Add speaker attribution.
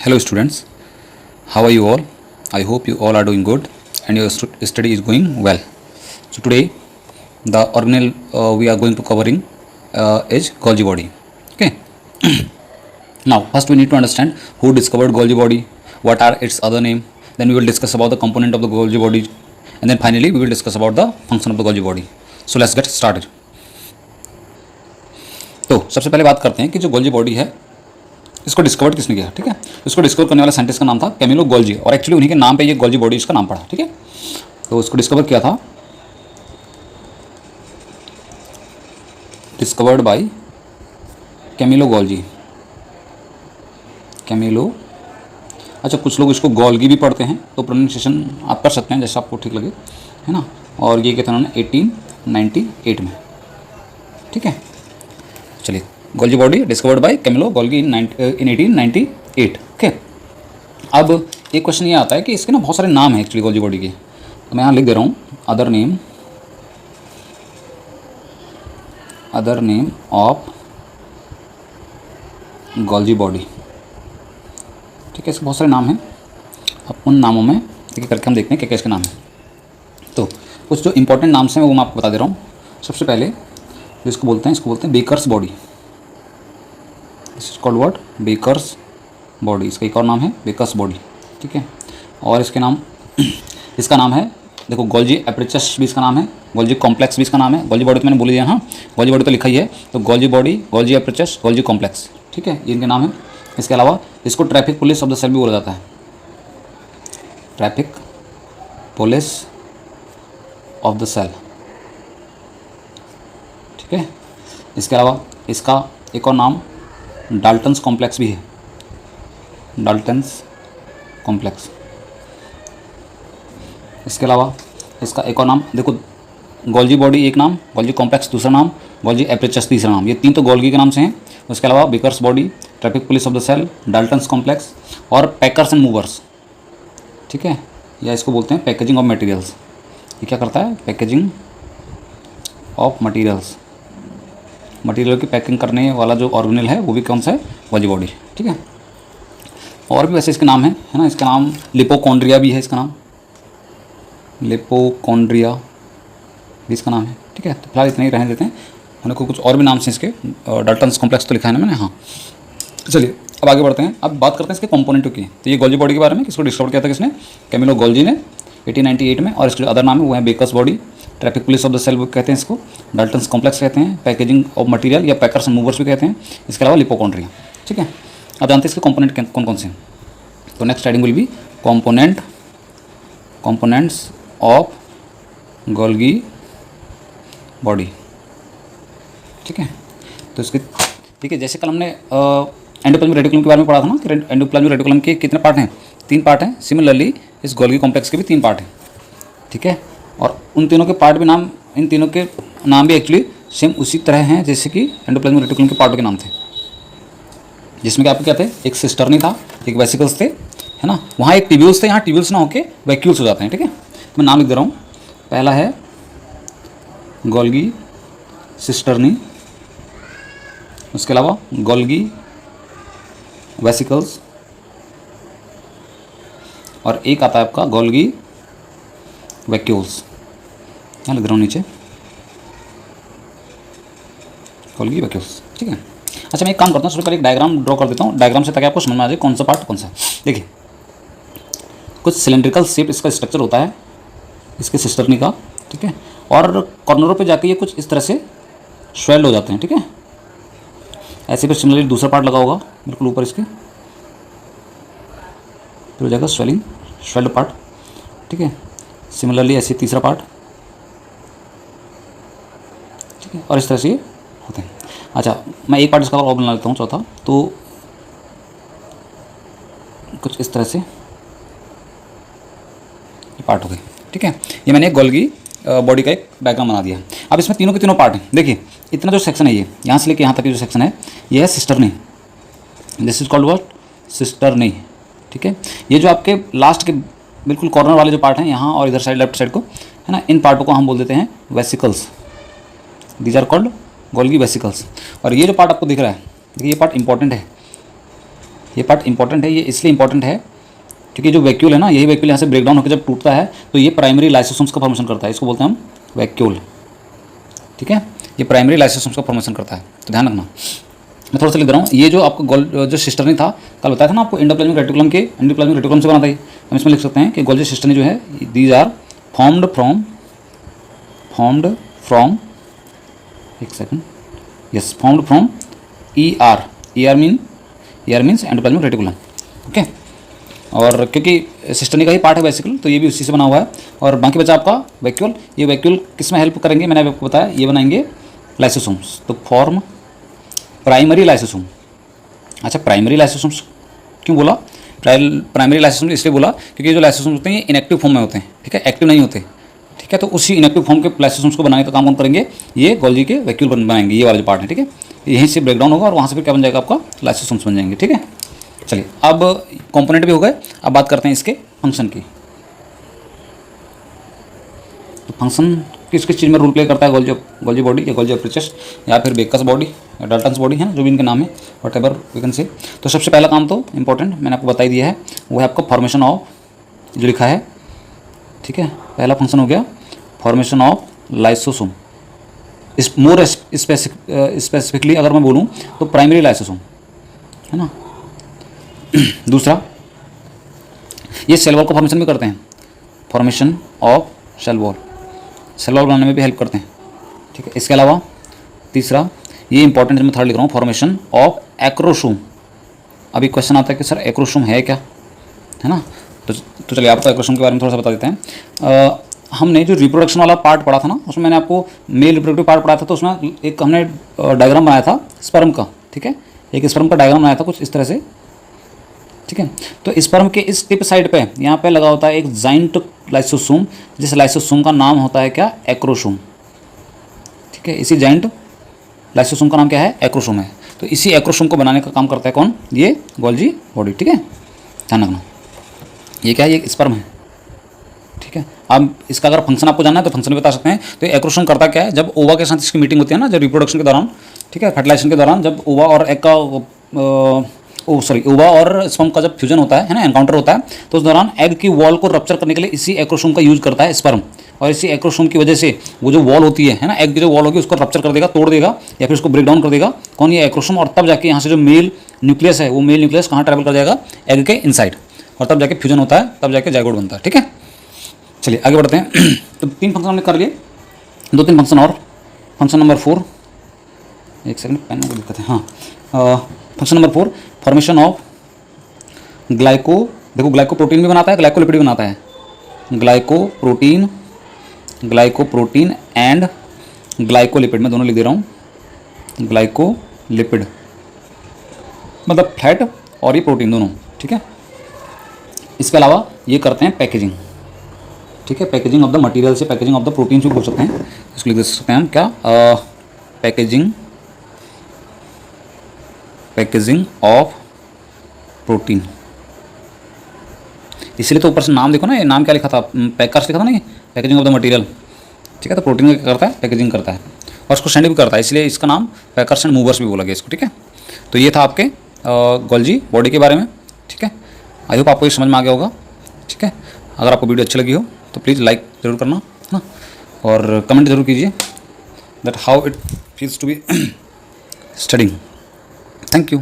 Speaker 1: Hello students, how are you all? I hope you all are doing good and your study is going well. So today the organelle we are going to covering is Golgi body. Okay. Now first we need to understand who discovered Golgi body, what are its other name, then we will discuss about the component of the Golgi body, and then finally we will discuss about the function of the Golgi body. So let's get started. तो सबसे पहले बात करते हैं कि जो Golgi body है इसको डिस्कवर किसने किया। ठीक है, इसको डिस्कवर करने वाला साइंटिस्ट का नाम था कैमिलो गोल्जी और एक्चुअली उन्हीं के नाम पे ये गोल्जी बॉडी इसका नाम पड़ा। ठीक है, तो इसको डिस्कवर किया था discovered by Camillo Golgi. Camillo, अच्छा कुछ लोग इसको गोल्गी भी पढ़ते हैं तो प्रोनाउंसिएशन आप कर सकते हैं जैसा आपको ठीक लगे, है ना। और ये कहते हैं उन्होंने 1898 में। ठीक है, चलिए Golgi body discovered by Camillo Golgi in 1898। Okay, अब एक क्वेश्चन ये आता है कि इसके ना बहुत सारे नाम हैं एक्चुअली गोल्जी बॉडी के, तो मैं यहाँ लिख दे रहा हूँ other name of Golgi body. ठीक है, इसके बहुत सारे नाम हैं, अब उन नामों में एक एक करके हम देखते हैं क्या क्या इसके नाम हैं। तो कुछ जो इंपॉर्टेंट नाम्स हैं वो मैं आपको बता दे रहा हूँ। सबसे पहले जो इसको बोलते हैं Baker's body. This is called what? Baker's body. इसका एक और नाम है बेकर्स बॉडी। ठीक है, और इसका नाम है देखो गोल्जी एपरेचस भी इसका नाम है, गोल्जी कॉम्प्लेक्स भी इसका नाम है। गोल्जी बॉडी तो मैंने बोल दिया, हाँ गोल्जी बॉडी तो लिखा ही है, तो Golgi body, Golgi apparatus, Golgi complex. ठीक है, ये इनके नाम है। इसके अलावा इसको traffic police of the cell भी बोला जाता है, traffic police of the cell. ठीक है, इसके अलावा इसका एक और नाम डाल्टन्स कॉम्प्लेक्स भी है, डाल्टन्स कॉम्प्लेक्स। इसके अलावा इसका एक और नाम देखो, गोल्जी बॉडी एक नाम, गोल्जी कॉम्प्लेक्स दूसरा नाम, गोल्जी एपरेचस तीसरा नाम, ये तीन तो गोल्गी के नाम से हैं। उसके अलावा Baker's body, traffic police of the cell, Dalton's complex और पैकर्स एंड मूवर्स। ठीक है, या इसको बोलते हैं पैकेजिंग ऑफ मटेरियल्स। ये क्या करता है? Packaging of materials. मटेरियल की पैकिंग करने वाला जो ऑर्गेनेल है वो भी कौन सा है? Golgi body. ठीक है, और भी वैसे इसके नाम है ना। इसका नाम लिपोकॉन्ड्रिया भी है, इसका नाम लिपोकॉन्ड्रिया भी इसका नाम है। ठीक है, तो फिलहाल इतने ही रहने देते हैं, उन्हें को कुछ और भी नाम से इसके, डाल्टन्स कॉम्प्लेक्स तो लिखा है ना मैंने, हाँ। चलिए अब आगे बढ़ते हैं, अब बात करते हैं इसके कंपोनेंटों की। तो ये गोल्जी बॉडी के बारे में किसको डिस्कवर किया था किसने? कैमिलो गोल्जी ने 1898 में। और इसके अदर नाम है वो है Baker's body, traffic police of the cell कहते हैं इसको, डाल्टन्स कॉम्प्लेक्स कहते हैं, पैकेजिंग ऑफ मटेरियल या पैकर्स एंड मूवर्स भी कहते हैं। इसके अलावा लिपोकॉन्ड्रिया। ठीक है, अब जानते हैं इसके कंपोनेंट कौन कौन से हैं। तो next heading will be components of Golgi body. ठीक है, तो इसके ठीक है, जैसे कल हमने एंडोप्लाज्मिक रेटिकुलम के बारे में पढ़ा था ना कि एंडोप्लाज्मिक रेटिकुलम के कितने पार्ट हैं? 3 पार्ट हैं। सिमिलरली इस गोल्गी कॉम्प्लेक्स के भी 3 पार्ट हैं। ठीक है, और उन तीनों के पार्ट भी नाम, इन तीनों के नाम भी एक्चुअली सेम उसी तरह हैं जैसे कि एंडोप्लाज्मिक रेटिकुलम के पार्टों के नाम थे, जिसमें कि आपको क्या थे? एक सिस्टर्नी था, एक वेसिकल्स थे, है ना। वहाँ एक ट्यूब्यूल्स थे, यहाँ ट्यूब्यूल्स ना होके वैक्यूल्स हो जाते हैं। ठीक है, मैं नाम लिख दे रहा हूँ। पहला है गोल्गी सिस्टर्नी, उसके अलावा गोल्गी वेसिकल्स, और एक आता है आपका गोल्गी वैक्यूल्स। यहाँ लिख रहा हूँ नीचे गोल्गी वैक्यूल्स। ठीक है, अच्छा मैं एक काम करता हूँ, सबसे पहले एक डायग्राम ड्रॉ कर देता हूँ, डायग्राम से, ताकि आपको समझ में आ जाए कौन सा पार्ट कौन सा है। देखिए कुछ सिलेंड्रिकल शेप इसका स्ट्रक्चर होता है इसके सिस्टर्नी का। ठीक है, और कॉर्नरों पे जाके ये कुछ इस तरह से स्वेल्ड हो जाते हैं। ठीक है, ऐसे फिर सिमिलरली दूसरा पार्ट लगा होगा बिल्कुल ऊपर इसके, फिर हो जाएगा स्वेल्ड पार्ट। ठीक है, सिमिलरली ऐसे तीसरा पार्ट। ठीक है, और इस तरह से ये होते हैं। अच्छा मैं एक पार्ट इसका और बना लेता हूँ, चौथा। तो कुछ इस तरह से ये पार्ट हो गए। ठीक है, ये मैंने गोल्गी बॉडी का एक डायग्राम बना दिया। अब इसमें तीनों के तीनों पार्ट हैं। देखिए इतना जो सेक्शन है, ये यहाँ से लेके यहाँ तक की जो सेक्शन है, ये है cisternae. This is called what? Cisternae. ठीक है, ये जो आपके लास्ट के बिल्कुल कॉर्नर वाले जो पार्ट हैं यहाँ और इधर साइड लेफ्ट साइड को, है ना, इन पार्टों को हम बोल देते हैं vesicles. These are called Golgi vesicles. और ये जो पार्ट आपको दिख रहा है, देखिए ये पार्ट इंपॉर्टेंट है, ये पार्ट इंपॉर्टेंट है, ये इसलिए इंपॉर्टेंट है क्योंकि जो वैक्यूल है ना, यही वैक्यूल यहाँ से ब्रेक डाउन होकर जब टूटता है तो ये प्राइमरी लाइसोसोम्स का फॉर्मेशन करता है, इसको बोलते हैं हम वैक्यूल। ठीक है, ये प्राइमरी लाइसोसोम्स का फॉर्मेशन करता है, तो ध्यान रखना। मैं थोड़ा सा लिख रहा हूँ, ये जो आपको जो सिस्टर्नी था कल बताया था ना आपको, एंडोप्लाज्मिक रेटिकुलम के एंडोप्लाज्मिक रेटिकुलम से बनाता है। हम इसमें लिख सकते हैं कि गोल्जी सिस्टर्नी जो है, दीज आर फॉर्म्ड फ्रॉम एक second, yes, formed from ER means endoplasmic reticulum. Okay, और क्योंकि सिस्टर्नी का ही पार्ट है बेसिकली, तो ये भी उसी से बना हुआ है। और बाकी बचा आपका वैक्यूल। ये वैक्यूल किस में हेल्प करेंगे, मैंने आपको बताया, ये बनाएंगे लाइसोसोम्स, तो फॉर्म प्राइमरी लाइसोसोम। अच्छा, प्राइमरी लाइसोसोम्स क्यों बोला? प्राइमरी लाइसोसोम इसलिए बोला क्योंकि जो लाइसोसोम्स होते हैं ये इनएक्टिव फॉर्म में होते हैं। ठीक है, एक्टिव नहीं होते। ठीक है, तो उसी इनएक्टिव फॉर्म के लाइसोसोम्स को बनाने का काम कौन करेंगे? ये गोल्जी के वैक्यूल बनाएंगे, ये वाला जो पार्ट है। ठीक है, यहीं से ब्रेकडाउन होगा और वहाँ से फिर क्या बन जाएगा आपका? लाइसोसोम्स बन जाएंगे। ठीक है, चलिए अब कंपोनेंट भी हो गए, अब बात करते हैं इसके फंक्शन की। तो फंक्शन किस किस चीज़ में रोल प्ले करता है गोल्जी बॉडी या गोल्जी अप्रेचस या फिर बेकस बॉडी या डाल्टन्स बॉडी है, जो भी इनके नाम है, what ever we can say. तो सबसे पहला काम तो इंपॉर्टेंट मैंने आपको बता ही दिया है, वो है आपका फॉर्मेशन ऑफ, जो लिखा है। ठीक है, पहला फंक्शन हो गया फॉर्मेशन ऑफ लाइसोसोम। इस मोर स्पेसिफिकली अगर मैं बोलूँ तो प्राइमरी लाइसोसोम है ना। दूसरा, ये सेल वॉल का फॉर्मेशन भी करते हैं, formation of cell wall, cell wall बनाने में भी हेल्प करते हैं। ठीक है, इसके अलावा तीसरा, ये इंपॉर्टेंट मैं थर्ड लिख रहा हूँ, फॉर्मेशन ऑफ एक्रोसोम। अभी क्वेश्चन आता है कि सर एक्रोसोम है क्या, है ना। तो चलिए आपको एक्रोसोम के बारे में थोड़ा सा बता देते हैं। हमने जो रिप्रोडक्शन वाला पार्ट पढ़ा था ना, उसमें मैंने आपको मेल रिप्रोडक्टिव पार्ट पढ़ाया था, तो उसमें एक हमने डायग्राम बनाया था स्पर्म का। ठीक है, एक स्पर्म का डायग्राम बनाया था कुछ इस तरह से। ठीक है, तो स्पर्म के इस टिप साइड पे यहाँ पे लगा होता है एक जाइंट लाइसोसोम, जिस लाइसोसोम का नाम होता है क्या? एक्रोसोम। ठीक है, इसी जाइंट लाइसोसोम का नाम क्या है? एक्रोसोम है। तो इसी एक्रोसोम को बनाने का काम करता है कौन? ये गोल्जी बॉडी। ठीक है, ध्यान रखना, ये क्या है? ये स्पर्म है। ठीक है, अब इसका अगर फंक्शन आपको जानना है तो फंक्शन भी बता सकते हैं। तो एक्रोसोम करता क्या है? जब ओवा के साथ इसकी मीटिंग होती है ना, जब रिप्रोडक्शन के दौरान, ठीक है, फर्टिलाइजेशन के दौरान, जब ओवा और एग का ओवा और स्पर्म का जब फ्यूजन होता है ना, एनकाउंटर होता है, तो उस दौरान एग की वॉल को रप्चर करने के लिए इसी एक्रोसोम का यूज करता है स्पर्म। और इसी एक्रोसोम की वजह से वो जो वॉल होती है ना, एग की जो वॉल होगी उसको रप्चर कर देगा, तोड़ देगा, या फिर उसको ब्रेक डाउन कर देगा कौन? ये एक्रोसोम। और तब जाके यहाँ से जो मेल न्यूक्लियस है, वो मेल न्यूक्लियस कहाँ ट्रैवल कर जाएगा? एग के इनसाइड, और तब जाके फ्यूजन होता है, तब जाके जाइगोट बनता है। ठीक है, चलिए आगे बढ़ते हैं। तो 3 फंक्शन हमने कर लिए, 2-3 फंक्शन और। फंक्शन नंबर 4, एक सेकंड, पेन में दिक्कत है। हाँ, function number 4, formation of glyco. देखो, ग्लाइकोप्रोटीन भी बनाता है, ग्लाइकोलिपिड भी बनाता है। ग्लाइकोप्रोटीन एंड ग्लाइकोलिपिड, मैं दोनों लिख दे रहा हूँ। ग्लाइकोलिपिड मतलब फैट और ये प्रोटीन दोनों। ठीक है, इसके अलावा ये करते हैं पैकेजिंग। ठीक है, पैकेजिंग ऑफ द मटेरियल से पैकेजिंग ऑफ द प्रोटीन भी बोल सकते हैं, इसको लिख सकते हैं हम क्या? Packaging of protein. इसलिए तो ऊपर से नाम देखो ना, ये नाम क्या लिखा था? पैकर्स लिखा था ना, ये पैकेजिंग ऑफ द मटेरियल। ठीक है, तो प्रोटीन क्या करता है? पैकेजिंग करता है, और उसको सेंड भी करता है, इसलिए इसका नाम पैकर्स एंड मूवर्स भी बोला गया इसको। ठीक है, तो ये था आपके गोल्जी बॉडी के बारे में। ठीक है, आई होप आपको ये समझ में आ गया होगा। ठीक है, अगर आपको वीडियो अच्छी लगी हो तो प्लीज़ लाइक ज़रूर करना, है ना, और कमेंट ज़रूर कीजिए that how it feels to be studying. Thank you.